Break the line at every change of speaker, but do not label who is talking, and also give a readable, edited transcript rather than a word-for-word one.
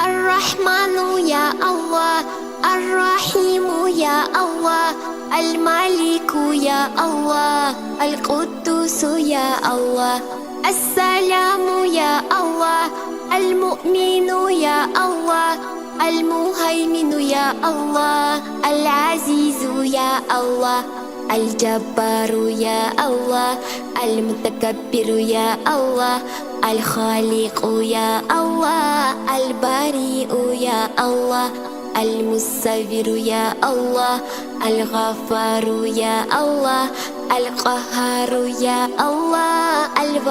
الرحمن يا الله، الرحيم يا الله، الملك يا الله، القدوس يا الله، السلام يا الله، المؤمن يا الله، المهيمن يا الله، العزيز يا الله، الجبار يا الله، المتكبر يا الله، الخالق يا الله، البارئ يا الله، المصور يا الله، الغفار يا الله، القهار يا الله.